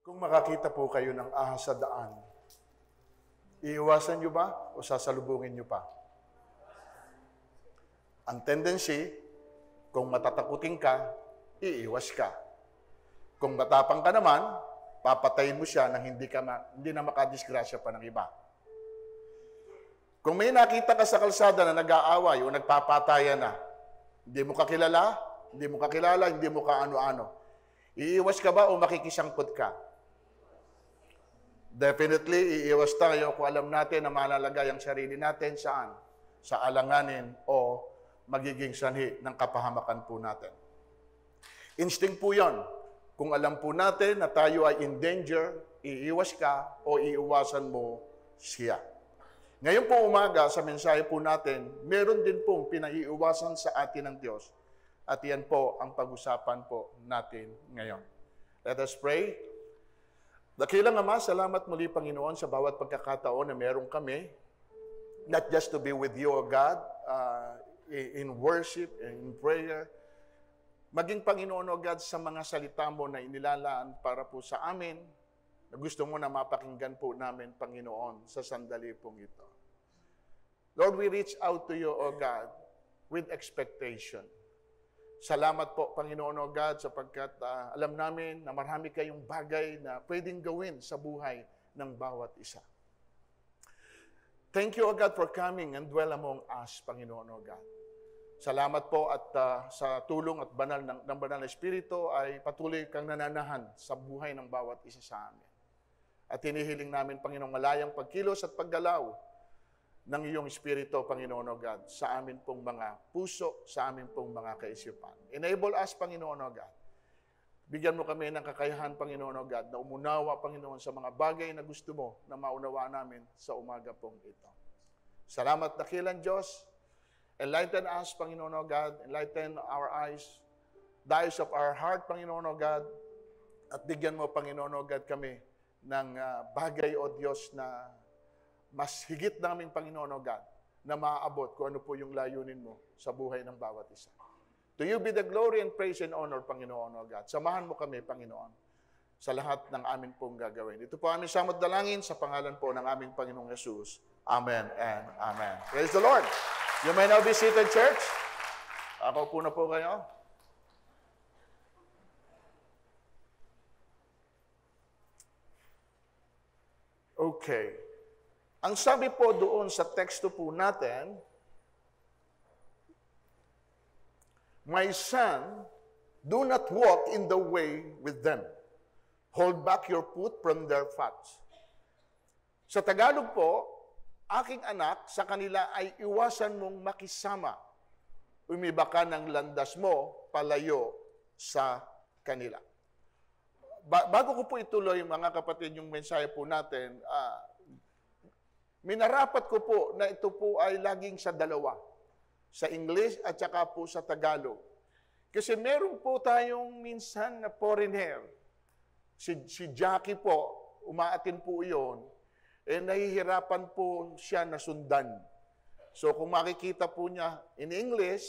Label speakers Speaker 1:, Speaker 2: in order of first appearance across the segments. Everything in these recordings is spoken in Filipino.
Speaker 1: Kung makakita po kayo ng ahas sa daan, iiwasan nyo ba o sasalubungin nyo pa? Ang tendency, kung matatakutin ka, iiwas ka. Kung matapang ka naman, papatayin mo siya nang hindi na makadisgrasya pa ng iba. Kung may nakita ka sa kalsada na nag-aaway o nagpapatayan na, hindi mo kakilala, hindi mo kaano-ano, iiwas ka ba o makikisangkot ka? Definitely, iiwas tayo kung alam natin na malalagay ang sarili natin saan? Sa alanganin o magiging sanhi ng kapahamakan po natin. Instinct po yon. Kung alam po natin na tayo ay in danger, iiwas ka o iiwasan mo siya. Ngayon po umaga, sa mensahe po natin, meron din pong pinaiiwasan sa atin ng Diyos. At yan po ang pag-usapan po natin ngayon. Let us pray. Dakilang Ama, salamat muli Panginoon sa bawat pagkakataon na meron kami, not just to be with you, O God, in worship and in prayer, maging Panginoon, O God, sa mga salita mo na inilalaan para po sa amin, na gusto mo na mapakinggan po namin, Panginoon, sa sandali pong ito. Lord, we reach out to you, O God, with expectation. Salamat po, Panginoon, O God, sapagkat alam namin na marami kayong bagay na pwedeng gawin sa buhay ng bawat isa. Thank you, O God, for coming and dwell among us, Panginoon, O God. Salamat po at sa tulong at banal ng banal na Espiritu ay patuloy kang nananahan sa buhay ng bawat isa sa amin. At hinihiling namin, Panginoong, malayang pagkilos at paggalaw ng iyong Espiritu, Panginoon, O God, sa amin pong mga puso, sa amin pong mga kaisipan. Enable us, Panginoon, O God. Bigyan mo kami ng kakayahan, Panginoon, O God, na umunawa, Panginoon, sa mga bagay na gusto mo na maunawaan namin sa umaga pong ito. Salamat, dakilang Diyos. Enlighten us, Panginoon, O God. Enlighten our eyes, the eyes of our heart, Panginoon, O God. At bigyan mo, Panginoon, O God, kami ng bagay, O Diyos, na mas higit namin, Panginoon, O God, na maaabot kung ano po yung layunin mo sa buhay ng bawat isa. To you be the glory and praise and honor, Panginoon, O God. Samahan mo kami, Panginoon, sa lahat ng amin pong gagawin. Ito po aming samot dalangin sa pangalan po ng aming Panginoong Jesus. Amen and Amen. Praise the Lord. You may now be seated, church. Ako po na po kayo. Okay. Ang sabi po doon sa teksto po natin, my son, do not walk in the way with them. Hold back your foot from their fats. Sa Tagalog po, aking anak, sa kanila ay iwasan mong makisama. Umiba ka ng landas mo, palayo sa kanila. Bago ko po ituloy, mga kapatid, yung mensahe po natin, minarapat ko po na ito po ay laging sa dalawa. Sa English at saka po sa Tagalog. Kasi meron po tayong minsan na foreigner. Si Jackie po, umaatin po iyon, nahihirapan po siya na sundan. So kung makikita po niya in English,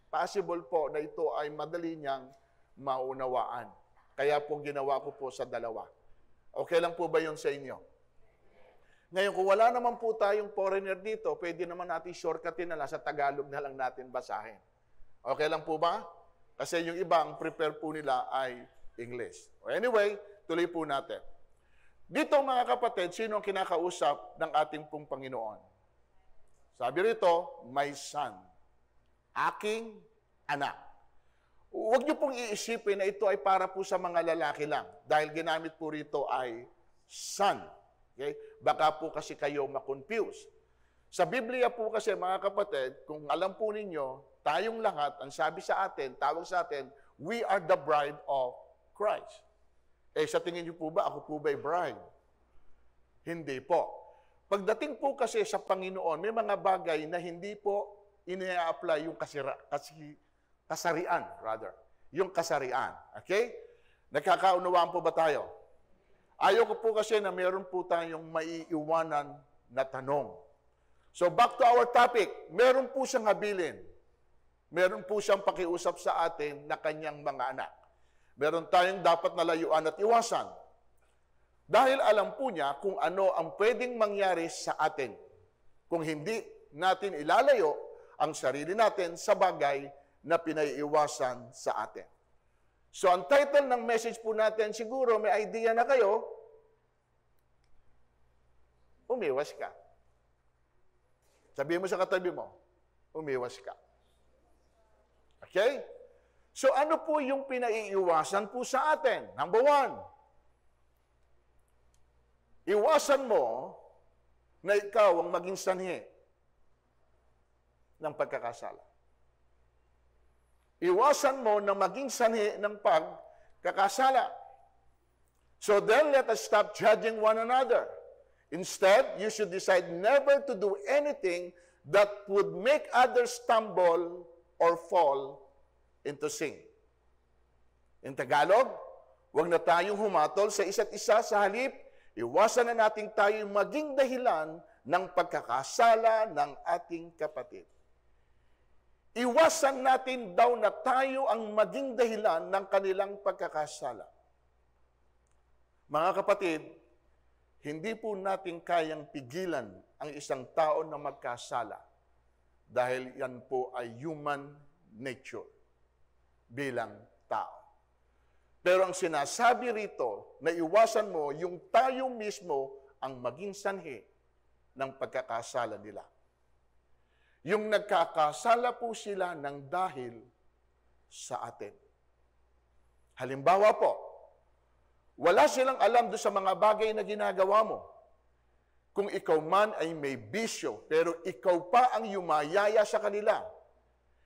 Speaker 1: possible po na ito ay madali niyang maunawaan. Kaya po ginawa ko po sa dalawa. Okay lang po ba yun sa inyo? Ngayon, kung wala naman po tayong foreigner dito, pwede naman natin shortcutin na lang sa Tagalog na lang natin basahin. Okay lang po ba? Kasi yung ibang prepare po nila ay English. Anyway, tuloy po natin. Dito mga kapatid, sino ang kinakausap ng ating pong Panginoon? Sabi rito, my son, aking anak. Huwag niyo pong iisipin na ito ay para po sa mga lalaki lang. Dahil ginamit po rito ay son. Okay? Baka po kasi kayo makonfuse. Sa Biblia po kasi mga kapatid, kung alam po ninyo, tayong lahat, ang sabi sa atin, tawag sa atin, we are the bride of Christ. Sa tingin niyo po ba, ako po ba'y bride? Hindi po. Pagdating po kasi sa Panginoon, may mga bagay na hindi po ina-apply yung kasarian, rather. Yung kasarian. Okay? Nakakaunawaan po ba tayo? Ayoko po kasi na meron po tayong maiiwanan na tanong. So back to our topic, meron po siyang habilin. Meron po siyang pakiusap sa atin na kanyang mga anak. Meron tayong dapat nalayuan at iwasan. Dahil alam po niya kung ano ang pwedeng mangyari sa atin kung hindi natin ilalayo ang sarili natin sa bagay na pinaiiwasan sa atin. So ang title ng message po natin, siguro may idea na kayo, umiwas ka. Sabihin mo sa katabi mo, umiwas ka. Okay? So ano po yung pinaiiwasan po sa atin? Number 1, iwasan mo na ikaw ang maging sanhi ng pagkakasala. Iwasan mo na maging sanhi ng pagkakasala. So then, let us stop judging one another. Instead, you should decide never to do anything that would make others stumble or fall into sin. In Tagalog, huwag na tayong humatol sa isa't isa, sa halip, iwasan na natin tayo maging dahilan ng pagkakasala ng ating kapatid. Iwasan natin daw na tayo ang maging dahilan ng kanilang pagkakasala. Mga kapatid, hindi po natin kayang pigilan ang isang tao na magkasala dahil yan po ay human nature bilang tao. Pero ang sinasabi rito na iwasan mo yung tayo mismo ang maging sanhi ng pagkakasala nila. Yung nagkakasala po sila ng dahil sa atin. Halimbawa po, wala silang alam doon sa mga bagay na ginagawa mo. Kung ikaw man ay may bisyo, pero ikaw pa ang yumayaya sa kanila.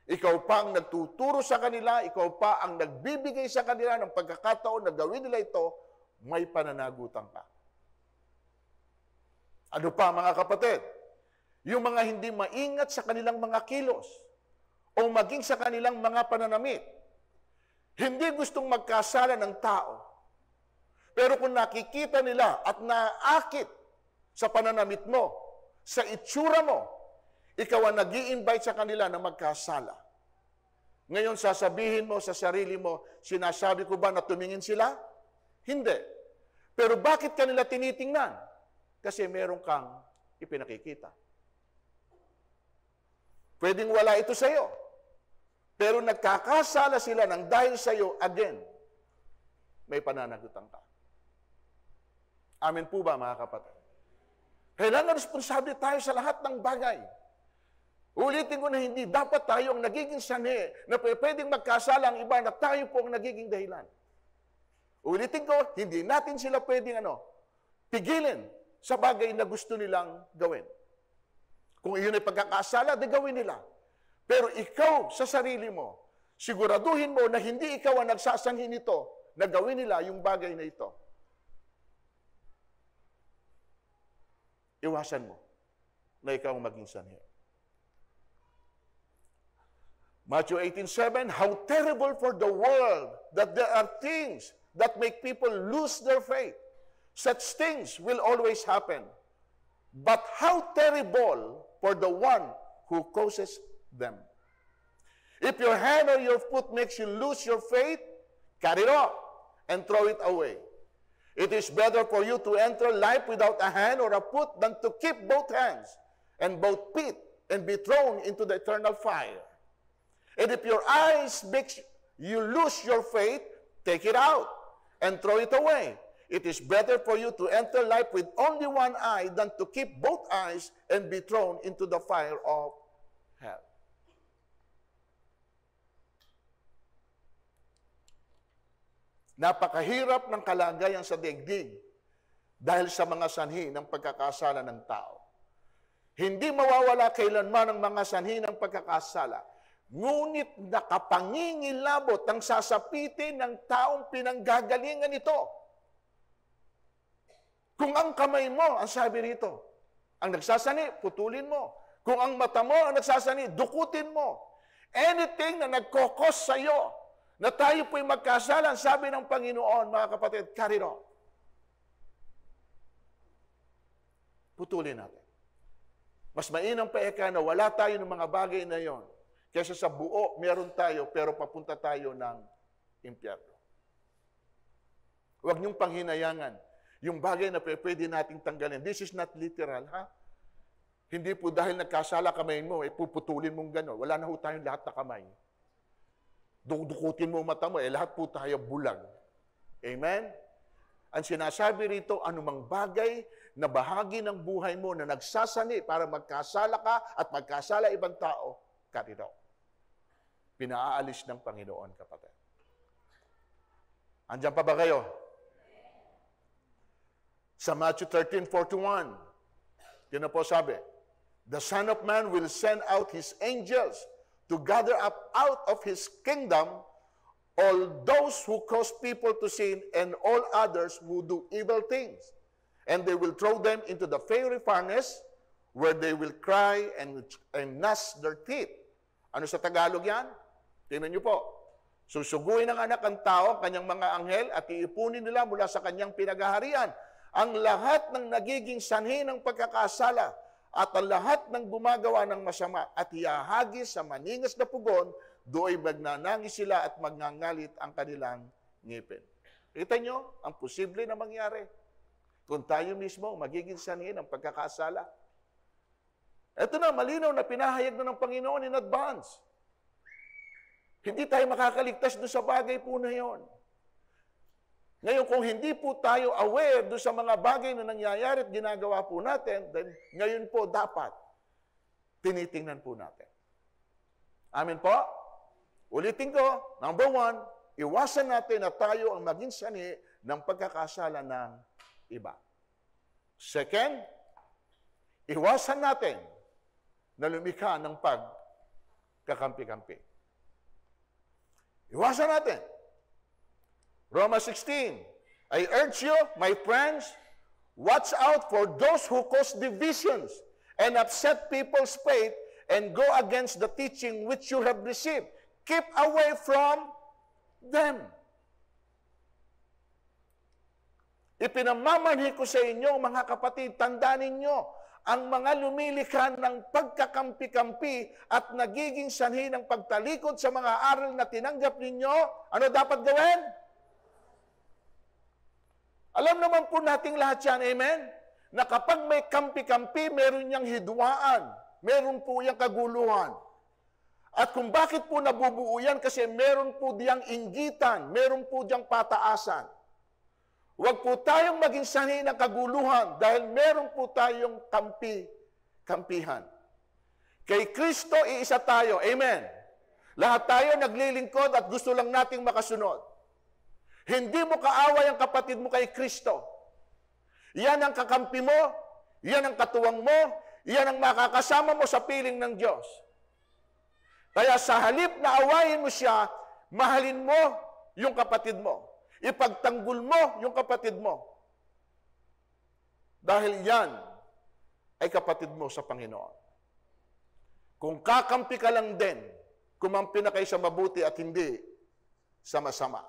Speaker 1: Ikaw pa ang nagtuturo sa kanila, ikaw pa ang nagbibigay sa kanila ng pagkakataon na gawin nila ito, may pananagutan ka. Ano pa mga kapatid? Yung mga hindi maingat sa kanilang mga kilos o maging sa kanilang mga pananamit. Hindi gustong magkasala ng tao. Pero kung nakikita nila at naakit sa pananamit mo, sa itsura mo, ikaw ang nag-i-invite sa kanila na magkasala. Ngayon, sasabihin mo sa sarili mo, sinasabi ko ba na tumingin sila? Hindi. Pero bakit kanila tinitingnan? Kasi meron kang ipinakikita. Pwedeng wala ito sa iyo. Pero nagkakasala sila ng dahil sa iyo, again, may pananagutan ka. Amen po ba, mga kapatid? Kailangan responsable tayo sa lahat ng bagay. Ulitin ko na hindi dapat tayo ang nagiging sanhi na pwedeng magkasala ang iba na tayo po ang nagiging dahilan. Ulitin ko, hindi natin sila pwedeng pigilin sa bagay na gusto nilang gawin. Kung iyon ay pagkakasala, di gawin nila. Pero ikaw sa sarili mo, siguraduhin mo na hindi ikaw ang nagsasanhi nito na gawin nila yung bagay na ito. Iwasan mo na ikaw ang maging sanhi. Matthew 18:7, how terrible for the world that there are things that make people lose their faith. Such things will always happen. But how terrible for the one who causes them. If your hand or your foot makes you lose your faith, cut it off and throw it away. It is better for you to enter life without a hand or a foot than to keep both hands and both feet and be thrown into the eternal fire. And if your eyes makes you lose your faith, take it out and throw it away. It is better for you to enter life with only one eye than to keep both eyes and be thrown into the fire of hell. Napakahirap ng kalagayan sa daigdig dahil sa mga sanhi ng pagkakasala ng tao. Hindi mawawala kailanman ang mga sanhi ng pagkakasala. Ngunit nakapangingilabot ang sasapitin ng taong pinanggagalingan ito. Kung ang kamay mo, ang sabi rito, ang nagsasani, putulin mo. Kung ang mata mo, ang nagsasani, dukutin mo. Anything na nagkokos sa iyo, na tayo po'y magkasala, sabi ng Panginoon, mga kapatid, cut it off. Putulin natin. Mas mainam pa na wala tayo ng mga bagay na yon. Kaysa sa buo, meron tayo, pero papunta tayo ng impyerno. Huwag niyong panghinayangan Yung bagay na pwede nating tanggalin. This is not literal, ha? Hindi po dahil nagkasala kamay mo, puputulin mong gano'n. Wala na ho tayong lahat na kamay. Dukutin mo mata mo, lahat po tayo bulag. Amen? Ang sinasabi rito, anumang bagay na bahagi ng buhay mo na nagsasani para magkasala ka at magkasala ibang tao, cut it off. Pinaalis ng Panginoon, kapatid. Andiyan pa ba kayo? Sa Matthew 13:41, yun na po sabi, the Son of Man will send out His angels to gather up out of His kingdom all those who cause people to sin and all others who do evil things. And they will throw them into the fiery furnace where they will cry and gnash their teeth. Ano sa Tagalog yan? Tingnan niyo po. Susuguin ng anak ang tao, kanyang mga anghel, at iipunin nila mula sa kanyang pinagaharian ang lahat ng nagiging sanhi ng pagkakasala at ang lahat ng gumagawa ng masama at ihahagis sa maningas na pugon, do'y magnanangis sila at magngangalit ang kanilang ngipin. Kita nyo, ang posible na mangyari kung tayo mismo magiging sanhi ng pagkakasala. Ito na, malinaw na pinahayag na ng Panginoon in advance. Hindi tayo makakaligtas doon sa bagay po na yon. Ngayon, kung hindi po tayo aware doon sa mga bagay na nangyayari at ginagawa po natin, then ngayon po dapat tinitingnan po natin. Amen po? Ulitin ko, number 1, iwasan natin na tayo ang maging sanhi ng pagkakasala ng iba. Second, iwasan natin na lumikha ng pagkakampi-kampi. Iwasan natin. Romans 16, I urge you, my friends, watch out for those who cause divisions and upset people's faith and go against the teaching which you have received. Keep away from them. Ipinamamanhi ko sa inyo, mga kapatid, tandaan ninyo, ang mga lumilikha ng pagkakampi-kampi at nagiging sanhi ng pagtalikod sa mga aral na tinanggap ninyo, ano dapat gawin? Alam naman po nating lahat yan, amen? Na kapag may kampi-kampi, meron niyang hidwaan, meron po yung kaguluhan. At kung bakit po nabubuo yan, kasi meron po diyang inggitan, meron po diyang pataasan. Huwag po tayong maging sanhi ng kaguluhan dahil meron po tayong kampihan. Kay Kristo, iisa tayo. Amen. Lahat tayo naglilingkod at gusto lang nating makasunod. Hindi mo kaaway ang kapatid mo kay Kristo. Yan ang kakampi mo, yan ang katuwang mo, yan ang makakasama mo sa piling ng Diyos. Kaya sa halip na awayin mo siya, mahalin mo yung kapatid mo. Ipagtanggol mo yung kapatid mo. Dahil yan ay kapatid mo sa Panginoon. Kung kakampi ka lang din, kumampi na kayo sa mabuti at hindi sa masama.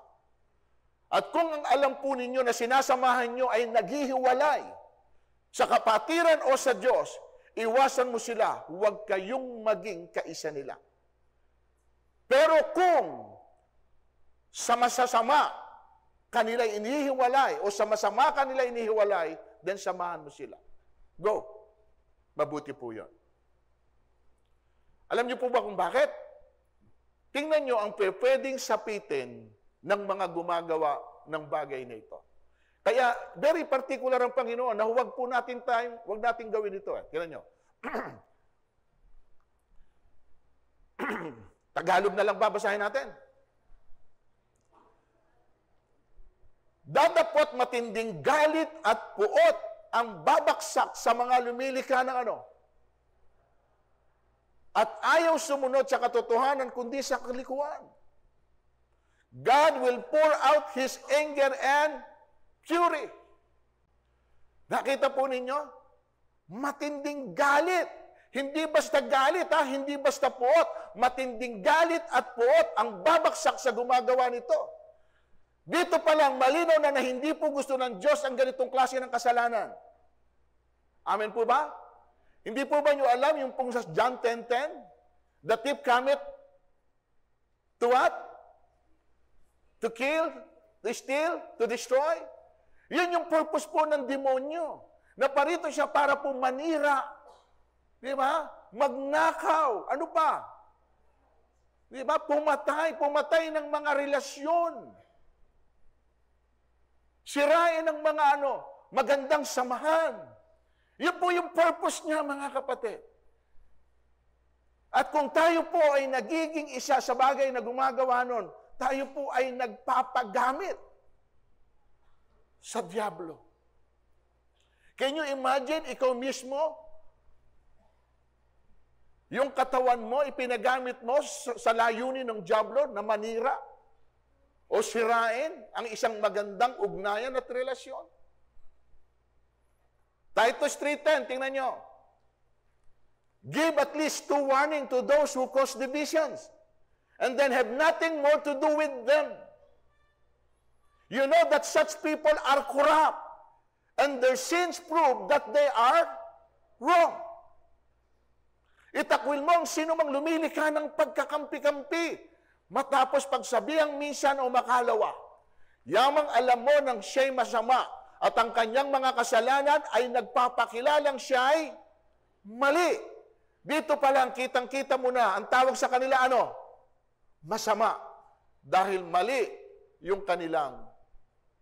Speaker 1: At kung ang alam po ninyo na sinasamahan nyo ay naghihiwalay sa kapatiran o sa Diyos, iwasan mo sila, huwag kayong maging kaisa nila. Pero kung sa masasama kanila inihiwalay o sa masama kanila inihiwalay, then samahan mo sila. Go. Mabuti po yun. Alam niyo po ba kung bakit? Tingnan niyo ang pwedeng sapitin ng mga gumagawa ng bagay na ito. Kaya, very particular ang Panginoon na huwag natin gawin ito. Tingnan niyo. Tagalog na lang babasahin natin. Dadapot matinding galit at puot ang babaksak sa mga lumilikha ng ano? At ayaw sumunod sa katotohanan kundi sa kalikuan. God will pour out His anger and fury. Nakita po ninyo? Matinding galit. Hindi basta galit, hindi basta puot. Matinding galit at puot ang babaksak sa gumagawa nito. Dito pa lang, malinaw na hindi po gusto ng Diyos ang ganitong klase ng kasalanan. Amen po ba? Hindi po ba nyo alam yung pong sa John 10:10? The thief cometh to what? To kill, to steal, to destroy. Yun yung purpose po ng demonyo. Naparito siya para po manira. Di ba? Magnakaw. Ano pa? Di ba? Pumatay ng mga relasyon. Sirain ng mga magandang samahan. Yun po yung purpose niya, mga kapatid. At kung tayo po ay nagiging isa sa bagay na gumagawa nun, tayo po ay nagpapagamit sa diablo. Can you imagine, ikaw mismo, yung katawan mo, ipinagamit mo sa layunin ng diablo na manira o sirain ang isang magandang ugnayan at relasyon? Titus 3:10, tingnan nyo. Give at least 2 warning to those who cause divisions, and then have nothing more to do with them. You know that such people are corrupt, and their sins prove that they are wrong. Itakwil mo ang sino mang lumilika ng pagkakampi-kampi, matapos pagsabihang minsan o makalawa. Yamang alam mo nang siya'y masama, at ang kanyang mga kasalanan ay nagpapakilalang siya'y mali. Dito pa lang, kitang-kita mo na, ang tawag sa kanila masama. Dahil mali yung kanilang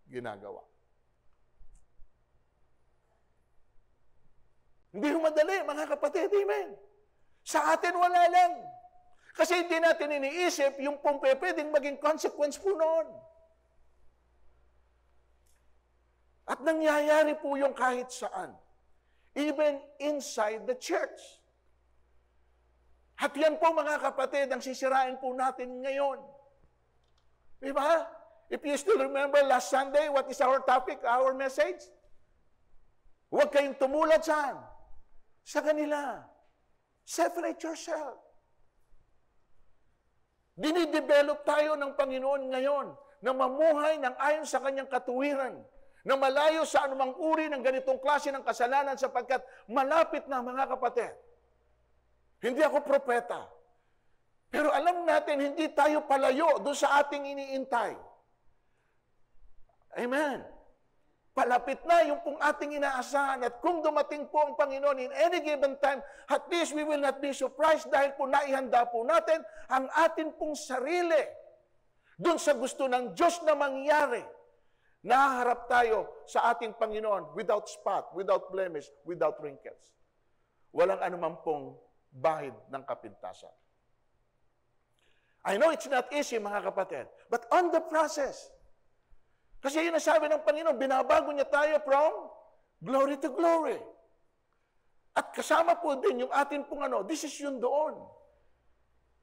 Speaker 1: ginagawa. Hindi madali, mga kapatid, amen. Sa atin, wala lang. Kasi hindi natin iniisip yung pwedeng maging consequence po noon. At nangyayari po yung kahit saan. Even inside the church. At yan po, mga kapatid, ang sisirain po natin ngayon. Diba? If you still remember last Sunday, what is our topic, our message? Huwag kayong tumulad saan? Sa kanila. Separate yourself. Dinidevelop tayo ng Panginoon ngayon na mamuhay ng ayon sa kanyang katuwiran, na malayo sa anumang uri ng ganitong klase ng kasalanan sapagkat malapit na, mga kapatid. Hindi ako propeta. Pero alam natin, hindi tayo palayo doon sa ating iniintay. Amen. Palapit na yung pong ating inaasahan. At kung dumating po ang Panginoon in any given time, at least we will not be surprised dahil po naihanda po natin ang atin pong sarili doon sa gusto ng Diyos na mangyari. Nahaharap tayo sa ating Panginoon without spot, without blemish, without wrinkles. Walang anuman pong bahid ng kapintasan. I know it's not easy, mga kapatid, but on the process. Kasi yun ang sabi ng Panginoon, binabago niya tayo from glory to glory. At kasama po din yung atin pong this is yun doon.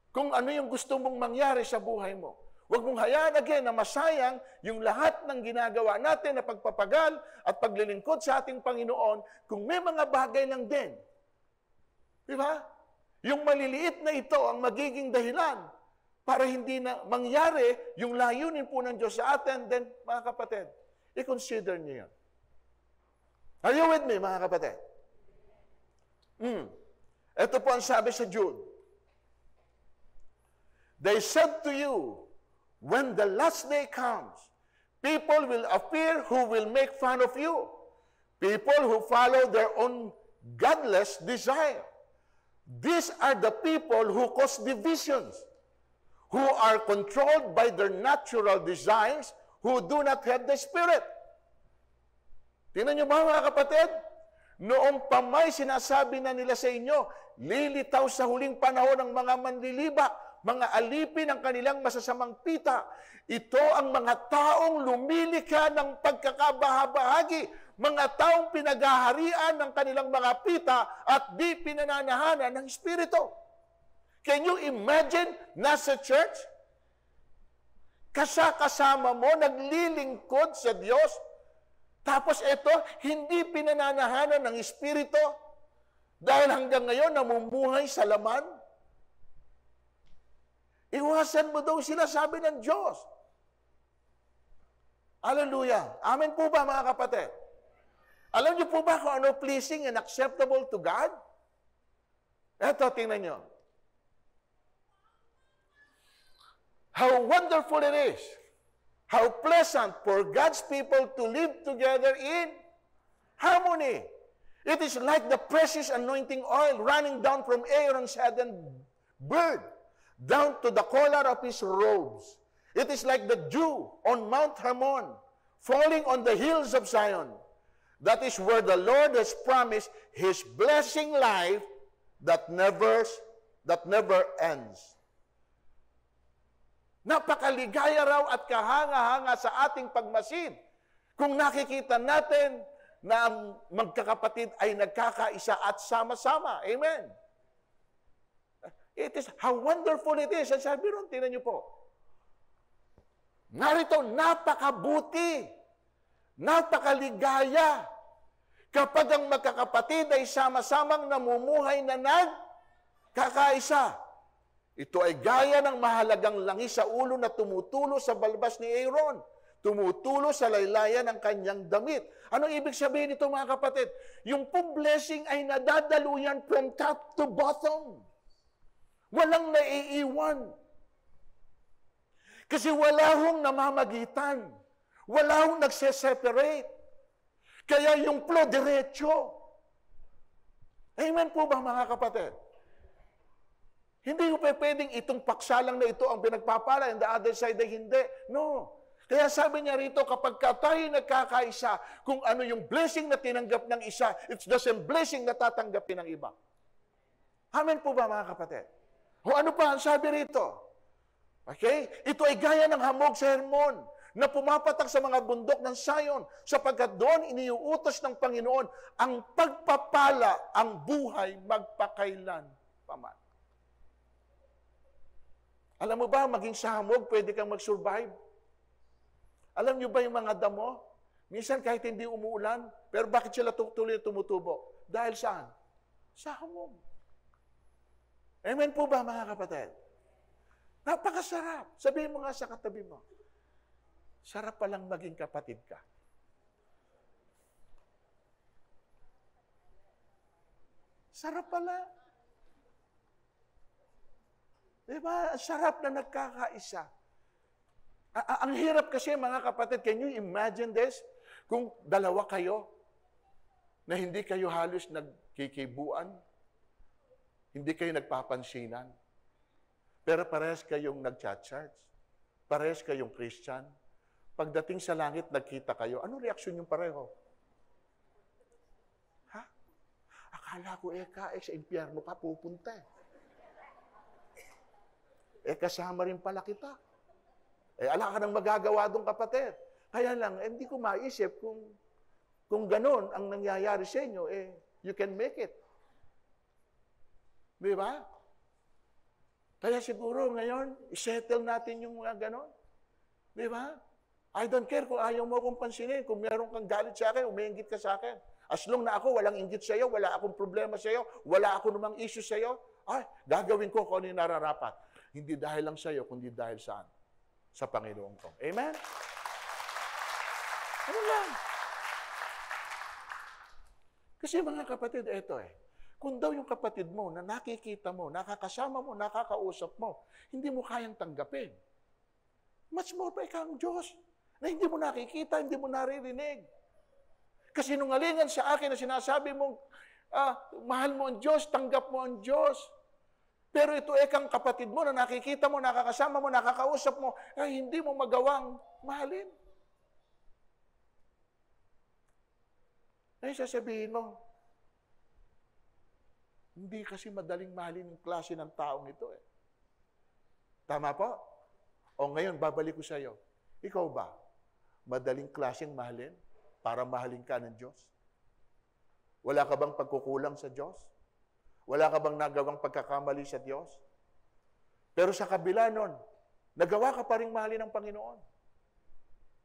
Speaker 1: Kung ano yung gusto mong mangyari sa buhay mo. Huwag mong hayaan again na masayang yung lahat ng ginagawa natin na pagpapagal at paglilingkod sa ating Panginoon kung may mga bagay lang din. Di ba? Yung maliliit na ito ang magiging dahilan para hindi na mangyari yung layunin po ng Diyos sa atin, then, mga kapatid, i-consider niyo yan. Are you with me, mga kapatid? Ito po ang sabi sa Jude. They said to you, when the last day comes, people will appear who will make fun of you. People who follow their own godless desire. These are the people who cause divisions, who are controlled by their natural desires, who do not have the Spirit. Tingnan niyo ba, mga kapatid? Noong pamay sinasabi na nila sa inyo, lilitaw sa huling panahon ng mga manliliba, mga alipin ng kanilang masasamang pita. Ito ang mga taong lumilika ng pagkakabahabahagi, mga taong pinaghaharian ng kanilang mga pita at di pinananahanan ng Espiritu. Can you imagine, nasa church, kasama mo, naglilingkod sa Diyos, tapos ito, hindi pinananahanan ng Espiritu, dahil hanggang ngayon namumuhay sa laman? Iwasan mo daw sila, sabi ng Diyos. Hallelujah. Amen po ba, mga kapatid? Alam niyo po ba kung ano pleasing and acceptable to God? Eto, tingnan niyo. How wonderful it is How pleasant for God's people to live together in harmony. It is like the precious anointing oil running down from Aaron's head and beard, down to the collar of his robes. It is like the dew on Mount Hermon, falling on the hills of Zion. That is where the Lord has promised His blessing life that never ends. Napakaligaya raw at kahanga-hanga sa ating pagmasid kung nakikita natin na ang magkakapatid ay nagkakaisa at sama-sama. Amen. It is how wonderful it is. At sabi ron, tingnan niyo po. Narito, napakabuti, napakaligaya kapag ang magkakapatid ay sama-samang namumuhay na nagkakaisa. Ito ay gaya ng mahalagang langis sa ulo na tumutulo sa balbas ni Aaron, tumutulo sa laylayan ng kanyang damit. Anong ibig sabihin nito, mga kapatid? Yung pong blessing ay nadadaluyan from top to bottom. Walang naiiwan. Kasi wala hong namamagitan. Wala hong nagse-separate. Kaya yung flow diretso. Amen po ba, mga kapatid? Hindi ko pwedeng itong paksa lang na ito ang pinagpapala and the other side ay hindi. No. Kaya sabi niya rito, kapag tayo nagkakaisa, kung ano yung blessing na tinanggap ng isa, it's the same blessing na tatanggapin ng iba. Amen po ba, mga kapatid? O ano pa ang sabi rito? Okay? Ito ay gaya ng hamog sa Hermon na pumapatak sa mga bundok ng Zion sapagkat doon iniuutos ng Panginoon ang pagpapala ang buhay magpakailan paman. Alam mo ba, maging sa hamog, pwede kang mag-survive. Alam niyo ba yung mga damo? Minsan kahit hindi umuulan, pero bakit sila tuloy tumutubo? Dahil saan? Sa hamog. Amen po ba, mga kapatid? Napakasarap. Sabihin mo nga sa katabi mo, sarap palang maging kapatid ka. Sarap pala. Diba? Sarap na nagkakaisa. Ang hirap kasi, mga kapatid, can you imagine this? Kung dalawa kayo, na hindi kayo halos nagkikibuan, hindi kayo nagpapansinan, pero parehas kayong nag-chat-charge, parehas kayong Christian, pagdating sa langit, nagkita kayo, ano reaksyon yung pareho? Ha? Akala ko, sa impyerno ka pupunta. Kasama rin pala kita. Ala ka nang magagawa doon, kapatid. Kaya lang, hindi ko maisip kung ganun ang nangyayari sa inyo, you can make it. Di ba? Kaya siguro ngayon, isettle natin yung mga ganun. Di ba? I don't care kung ayaw mo akong pansinin. Kung meron kang galit sa akin, umiinggit ka sa akin. As long na ako, walang inggit sa iyo, wala akong problema sa iyo, wala ako namang issue sa iyo, gagawin ko kung ano yung nararapat. Hindi dahil lang sa iyo, kundi dahil saan? Sa Panginoon ko. Amen? Ano lang? Kasi mga kapatid, eto kung daw yung kapatid mo na nakikita mo, nakakasama mo, nakakausap mo, hindi mo kayang tanggapin. Much more pa ikaw ang Diyos na hindi mo nakikita, hindi mo naririnig. Kasi nungalingan sa akin na sinasabi mong, mahal mo ang Diyos, tanggap mo ang Diyos. Pero ito kang kapatid mo na nakikita mo, nakakasama mo, nakakausap mo, hindi mo magawang mahalin. Sasabihin mo, hindi kasi madaling mahalin yung klase ng taong ito Tama po? O ngayon, babalik ko sa iyo. Ikaw ba, madaling klaseng mahalin para mahalin ka ng Diyos? Wala ka bang pagkukulang sa Diyos? Wala ka bang nagawang pagkakamali sa Diyos? Pero sa kabila nun, nagawa ka pa rin mahalin ng Panginoon.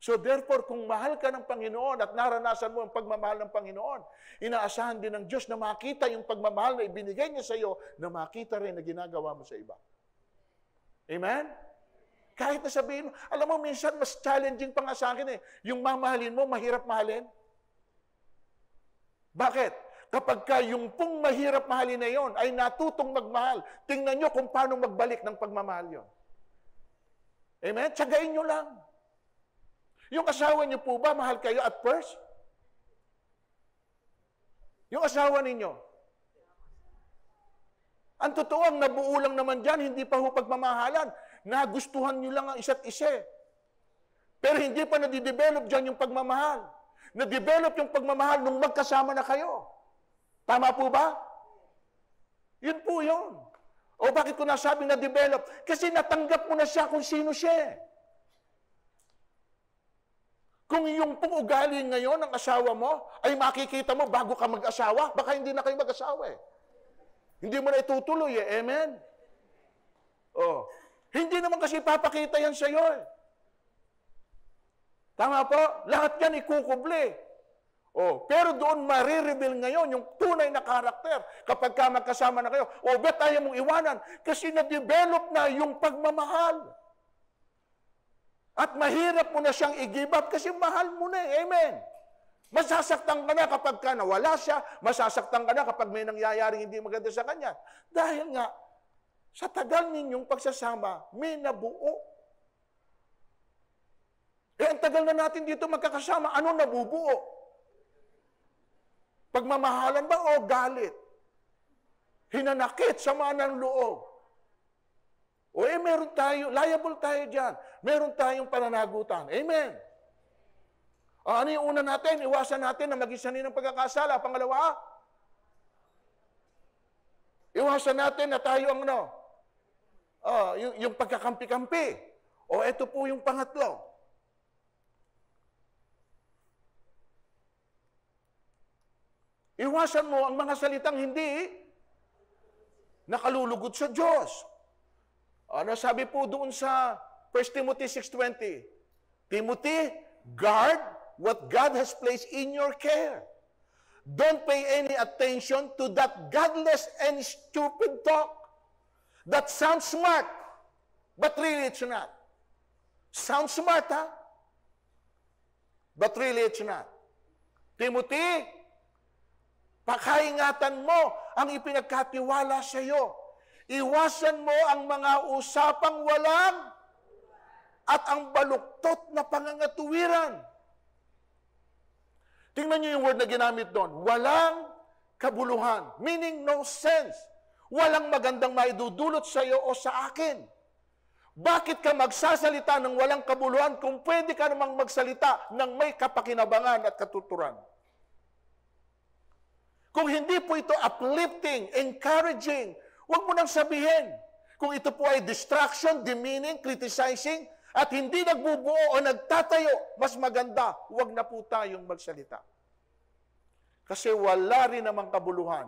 Speaker 1: So therefore, kung mahal ka ng Panginoon at naranasan mo ang pagmamahal ng Panginoon, inaasahan din ng Diyos na makita yung pagmamahal na ibinigay niya sa iyo, na makita rin na ginagawa mo sa iba. Amen? Kahit na sabihin mo, alam mo, minsan mas challenging pa nga sa akin yung mamahalin mo, mahirap mahalin. Bakit? Kapag yung pong mahirap mahalin na yon ay natutong magmahal, tingnan nyo kung paano magbalik ng pagmamahal yon. Amen? Tsagain nyo lang. Yung asawa niyo po ba, mahal kayo at first? Yung asawa ninyo. Ang totoo, ang nabuo lang naman dyan, hindi pa ho pagmamahalan. Nagustuhan niyo lang ang isa't isa. Pero hindi pa nadidevelop dyan yung pagmamahal. Na-develop yung pagmamahal nung magkasama na kayo. Tama po ba? Yun po yun. O bakit ko nasabing na-develop? Kasi natanggap mo na siya kung sino siya. Kung yung pong ugali ngayon ng asawa mo, ay makikita mo bago ka mag-asawa, baka hindi na kayo mag-asawa eh. Hindi mo na itutuloy eh. Amen? Oh. Hindi naman kasi papakita yan sa'yo eh. Tama po? Lahat yan ikukubli. Oh, pero doon marireveal ngayon yung tunay na karakter kapag ka magkasama na kayo. O bet ayaw mong iwanan kasi na-develop na yung pagmamahal. At mahirap mo na siyang i-give up kasi mahal mo na eh. Amen. Masasaktan ka na kapag ka nawala siya. Masasaktan ka na kapag may nangyayaring hindi maganda sa kanya. Dahil nga, sa tagal ninyong pagsasama, may nabuo. Eh, ang tagal na natin dito magkakasama, ano nabubuo? Pagmamahalan ba o galit? Hinanakit, sama ng loob. O eh, meron tayo, liable tayo dyan. Meron tayong pananagutan. Amen. Ano yung una natin? Iwasan natin na maging sanhi ng pagkakasala. Pangalawa, iwasan natin na tayo ang yung pagkakampi-kampi. O ito po yung pangatlo. Iwasan mo ang mga salitang hindi nakalulugod sa Diyos. Ano sabi po doon sa 1 Timothy 6:20? Timothy, guard what God has placed in your care. Don't pay any attention to that godless and stupid talk. That sounds smart, but really it's not. Sounds smart, ha? But really it's not. Timothy, pakaingatan mo ang ipinagkatiwala sa iyo. Iwasan mo ang mga usapang walang at ang baluktot na pangangatuwiran. Tingnan niyo yung word na ginamit doon. Walang kabuluhan. Meaning no sense. Walang magandang maidudulot sa iyo o sa akin. Bakit ka magsasalita ng walang kabuluhan kung pwede ka namang magsalita ng may kapakinabangan at katuturan? Kung hindi po ito uplifting, encouraging, huwag mo nang sabihin. Kung ito po ay distraction, demeaning, criticizing, at hindi nagbubuo o nagtatayo, mas maganda, huwag na po tayong magsalita. Kasi wala rin namang kabuluhan.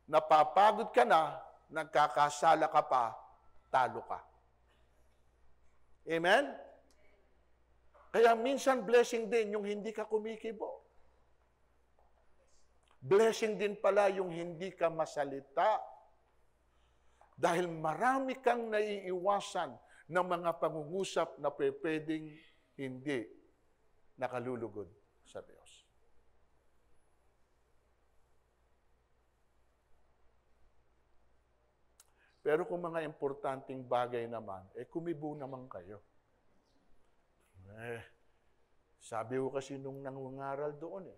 Speaker 1: Napapagod ka na, nagkakasala ka pa, talo ka. Amen? Kaya minsan blessing din yung hindi ka kumikibo. Blessing din pala yung hindi ka masalita. Dahil marami kang naiiwasan ng mga pangungusap na pwedeng hindi nakalulugod sa Diyos. Pero kung mga importanteng bagay naman, kumibo naman kayo. Sabi ko kasi nung nangungaral doon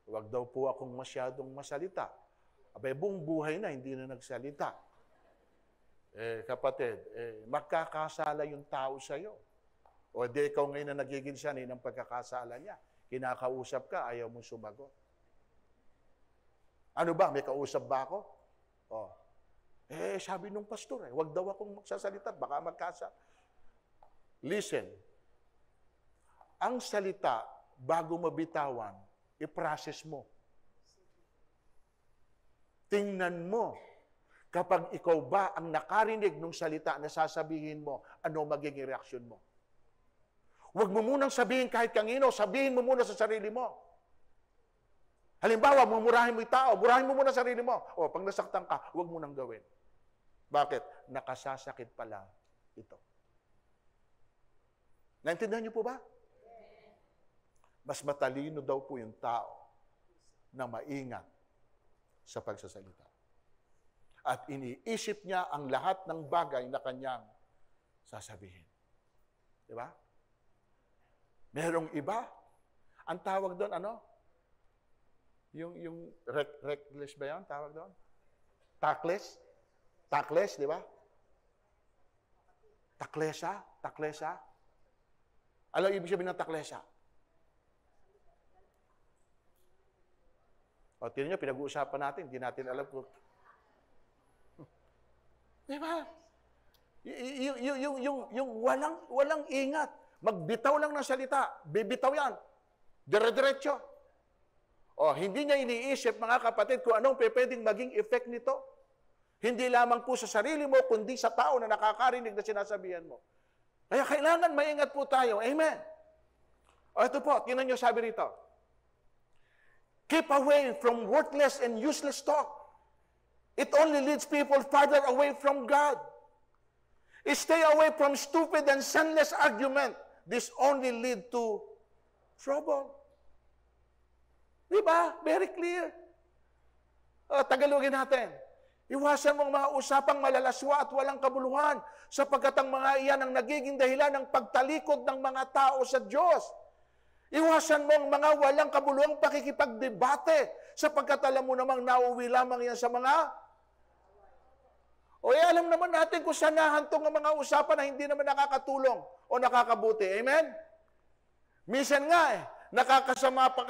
Speaker 1: huwag daw po akong masyadong masalita. Abay, buong buhay na, hindi na nagsalita. Kapatid, magkakasala yung tao sa'yo. O di ikaw ngayon na nagiging sanay ng pagkakasala niya. Kinakausap ka, ayaw mong sumagot. Ano ba, may kausap ba ako? Sabi nung pastor, huwag daw akong magsasalita, baka magkasala. Listen, ang salita, bago mabitawan, i-process mo. Tingnan mo, kapag ikaw ba ang nakarinig ng salita na sasabihin mo, ano magiging reaksyon mo? Huwag mo munang sabihin kahit kanino, sabihin mo muna sa sarili mo. Halimbawa, mumurahin mo yung tao, murahin mo muna sa sarili mo. Pag nasaktan ka, huwag mo nang gawin. Bakit? Nakasasakit pala ito. Naintindihan niyo po ba? Mas matalino daw po yung tao na maingat sa pagsasalita. At iniisip niya ang lahat ng bagay na kanyang sasabihin. Di ba? Merong iba. Ang tawag doon, ano? Yung reckless ba yan? Tawag doon? Tactless? Tactless, di ba? Taklesa? Taklesa? Alam ibig sabihin ng taklesa? O, tingnan nyo, pinag-uusapan natin. Hindi natin alam kung... Di ba? Yung walang ingat. Magbitaw lang ng salita. Bibitaw yan. Dire-diretso. O, hindi niya iniisip, mga kapatid, kung anong pwedeng maging effect nito. Hindi lamang po sa sarili mo, kundi sa tao na nakakarinig na sinasabihan mo. Kaya kailangan maingat po tayo. Amen. O, ito po, tingnan nyo sabi rito. Keep away from worthless and useless talk. It only leads people farther away from God. Stay away from stupid and senseless argument. This only lead to trouble. Diba? Very clear. Tagalogin natin. Iwasan mong mga usapang malalaswa at walang kabuluhan sapagkat ang mga iyan ang nagiging dahilan ng pagtalikod ng mga tao sa Diyos. Iwasan mong mga walang kabuluhang pakikipagdebate sapagkat alam mo namang nauwi lamang yan sa mga... alam naman natin kung saan nahantong ang mga usapan na hindi naman nakakatulong o nakakabuti. Amen? Minsan nga nakakasamaan pa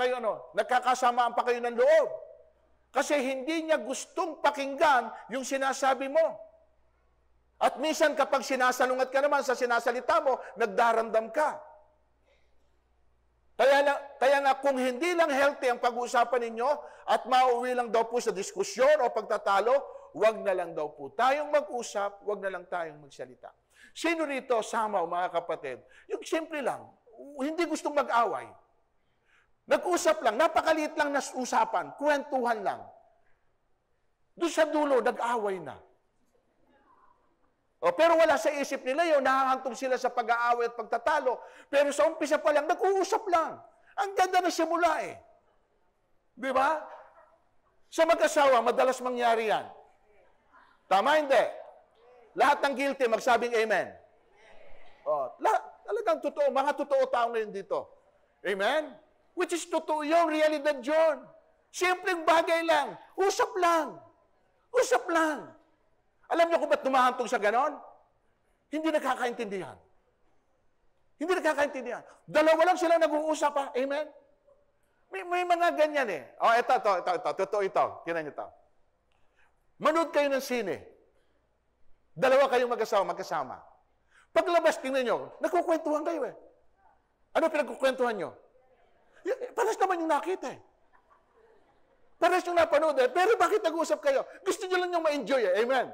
Speaker 1: kayo ng loob. Kasi hindi niya gustong pakinggan yung sinasabi mo. At minsan kapag sinasalungat ka naman sa sinasalita mo, nagdaramdam ka. Kaya nga kung hindi lang healthy ang pag-uusapan ninyo at mauwi lang daw po sa diskusyon o pagtatalo, wag na lang daw po tayong mag-usap, wag na lang tayong magsalita. Sino rito, samaw, mga kapatid? Yung simple lang, hindi gustong mag-away. Nag-usap lang, napakaliit lang na usapan, kwentuhan lang. Doon sa dulo, nag-away na. Pero wala sa isip nila yun, nahahantong sila sa pag-aaway at pagtatalo. Pero sa umpisa pa lang, nag-uusap lang. Ang ganda na simula eh. Di ba? Sa mag-asawa, madalas mangyari yan. Tama, hindi? Lahat ng guilty, magsabing amen. Talagang totoo, mga totoo tao ngayon dito. Amen? Which is totoo yung realidad yun. Simpleng bagay lang. Usap lang. Usap lang. Alam niyo kung ba't dumahantong sa ganon? Hindi nakakaintindihan. Hindi nakakaintindihan. Dalawa lang sila nag-uusap ha. Amen? May mga ganyan eh. Ito. Totoo ito. Tingnan niyo ito. Manood kayo ng sine. Dalawa kayong magkasama. Paglabas, tingnan niyo, nagkukwentuhan kayo eh. Ano pinagkukwentuhan niyo? Paras naman yung nakita eh. Paras yung napanood eh. Pero bakit nag-uusap kayo? Gusto nyo lang yung ma-enjoy eh. Amen?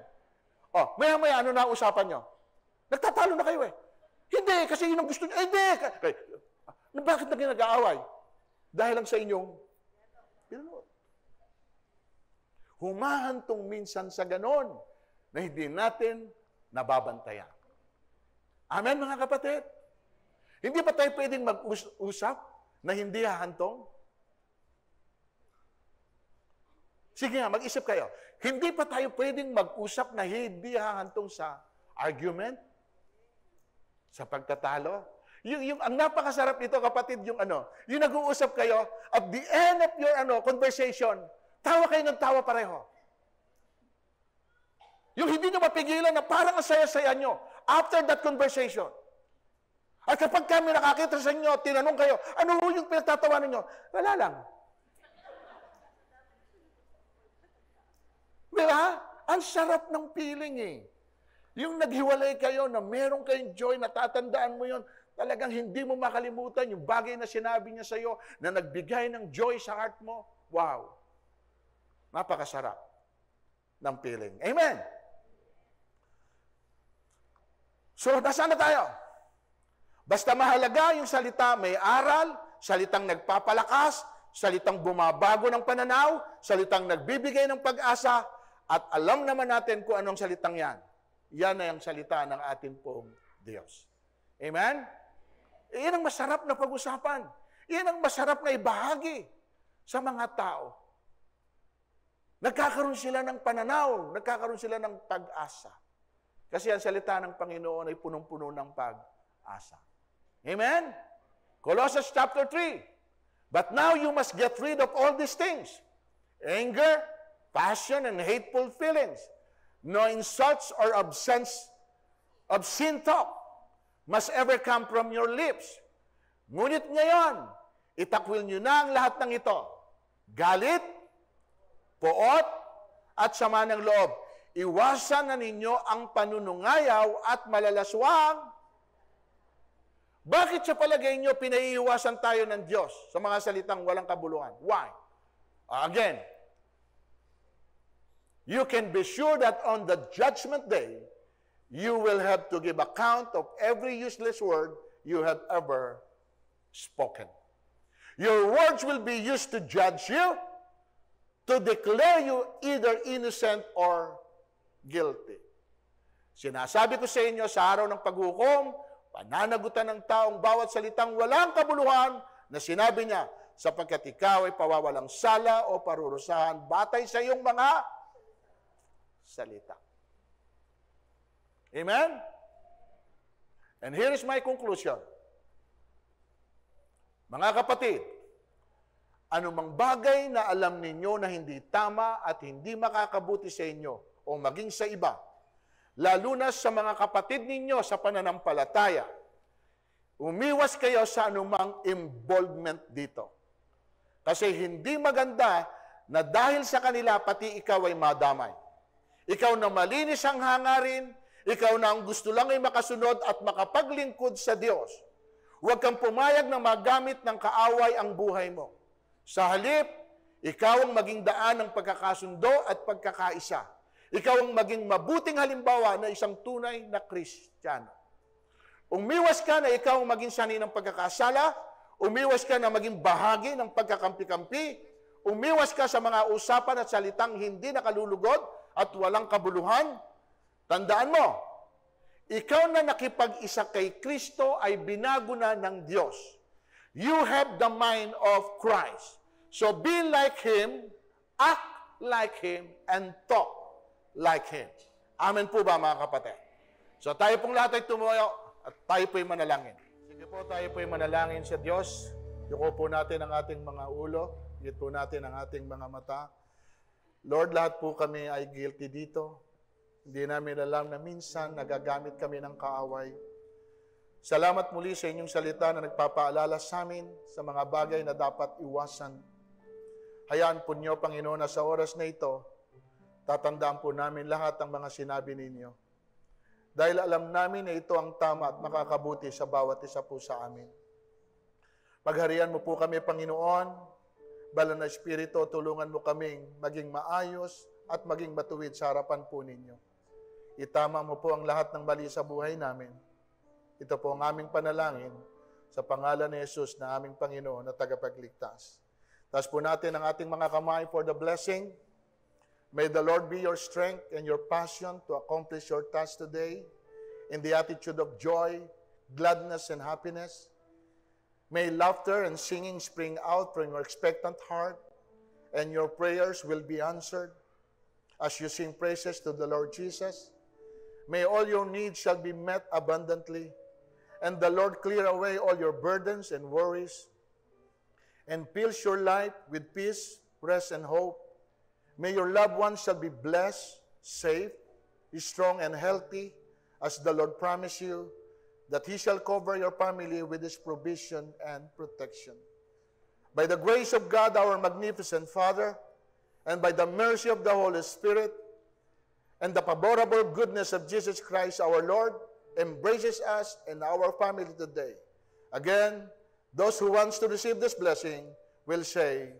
Speaker 1: Maya-maya, ano na usapan nyo? Nagtatalo na kayo eh. Hindi, kasi yun ang gusto nyo. Hindi! Bakit na nag-aaway? Dahil lang sa inyong pinanood. Humahantong minsan sa ganon na hindi natin nababantayan. Amen, mga kapatid? Hindi ba tayo pwedeng mag-usap na hindi hahantong? Sige nga, mag-isip kayo. Hindi pa tayo pwedeng mag-usap na hindi hahantong sa argument? Sa pagtatalo? Ang napakasarap nito, kapatid, yung nag-uusap kayo, at the end of your conversation, tawa kayo ng tawa pareho. Yung hindi nyo mapigilan na parang ang saya-saya nyo after that conversation. At kapag kami nakakita sa inyo, tinanong kayo, ano yung pinagtatawanan nyo? Wala lang. Diba? Ang sarap ng feeling eh. Yung naghiwalay kayo na meron kayong joy, natatandaan mo yon, talagang hindi mo makalimutan yung bagay na sinabi niya sa iyo na nagbigay ng joy sa heart mo. Wow. Napakasarap ng feeling. Amen? So, nasaan na tayo? Basta mahalaga yung salita may aral, salitang nagpapalakas, salitang bumabago ng pananaw, salitang nagbibigay ng pag-asa, at alam naman natin kung anong salitang yan. Yan na yung salita ng ating pong Diyos. Amen? Iyan ang masarap na pag-usapan. Iyan ang masarap na ibahagi sa mga tao. Nagkakaroon sila ng pananaw, nagkakaroon sila ng pag-asa. Kasi ang salita ng Panginoon ay punong-puno ng pag-asa. Amen? Colossians chapter 3. But now you must get rid of all these things. Anger, passion, and hateful feelings. No insults or obscene talk must ever come from your lips. Ngunit ngayon, itakwil nyo na ang lahat ng ito. Galit, poot, at sama ng loob. Iwasan na ninyo ang panunungayaw at malalaswang. Bakit sa palagay nyo pinaiiwasan tayo ng Diyos sa mga salitang walang kabuluhan? Why? Again, you can be sure that on the judgment day, you will have to give account of every useless word you have ever spoken. Your words will be used to judge you, to declare you either innocent or guilty. Sinasabi ko sa inyo sa araw ng paghukom, pananagutan ng taong bawat salitang walang kabuluhan na sinabi niya, sapagkat ikaw ay pawawalang sala o parurusahan batay sa iyong mga salita. Amen? And here is my conclusion. Mga kapatid, anumang bagay na alam ninyo na hindi tama at hindi makakabuti sa inyo o maging sa iba, lalo na sa mga kapatid ninyo sa pananampalataya, umiwas kayo sa anumang involvement dito. Kasi hindi maganda na dahil sa kanila pati ikaw ay madamay. Ikaw na malinis ang hangarin, ikaw na ang gusto lang ay makasunod at makapaglingkod sa Diyos. Huwag kang pumayag na magamit ng kaaway ang buhay mo. Sa halip, ikaw ang maging daan ng pagkakasundo at pagkakaisa. Ikaw ang maging mabuting halimbawa na isang tunay na Kristiyano. Umiwas ka na ikaw ang maging sanhi ng pagkakasala, umiwas ka na maging bahagi ng pagkakampi-kampi, umiwas ka sa mga usapan at salitang hindi nakalulugod at walang kabuluhan. Tandaan mo, ikaw na nakipag-isa kay Kristo ay binago na ng Diyos. You have the mind of Christ. So be like Him, act like Him, and talk like Him. Amen po ba mga kapatid? So tayo pong lahat ay tumuyo at tayo po'y manalangin. Sige po, tayo po'y manalangin sa Diyos. Yuko po natin ang ating mga ulo. Higit po natin ang ating mga mata. Lord, lahat po kami ay guilty dito. Hindi namin alam na minsan nagagamit kami ng kaaway. Salamat muli sa inyong salita na nagpapaalala sa amin sa mga bagay na dapat iwasan. Hayaan po niyo, Panginoon, na sa oras na ito, tatandaan po namin lahat ng mga sinabi ninyo. Dahil alam namin na ito ang tama at makakabuti sa bawat isa po sa amin. Pagharian mo po kami, Panginoon. Banal na Espiritu, tulungan mo kaming maging maayos at maging matuwid sa harapan po ninyo. Itama mo po ang lahat ng mali sa buhay namin. Ito po ang aming panalangin sa pangalan ni Jesus na aming Panginoon na tagapagligtas. Taas po natin ang ating mga kamay for the blessing. May the Lord be your strength and your passion to accomplish your task today in the attitude of joy, gladness, and happiness. May laughter and singing spring out from your expectant heart, and your prayers will be answered as you sing praises to the Lord Jesus. May all your needs shall be met abundantly, and the Lord clear away all your burdens and worries, and fills your life with peace, rest, and hope. May your loved ones shall be blessed, safe, strong, and healthy, as the Lord promised you, that He shall cover your family with His provision and protection. By the grace of God, our magnificent Father, and by the mercy of the Holy Spirit, and the favorable goodness of Jesus Christ our Lord, embraces us and our family today. Again, those who wants to receive this blessing will say,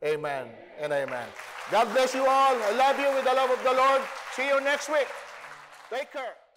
Speaker 1: Amen and Amen. God bless you all. I love you with the love of the Lord. See you next week. Take care.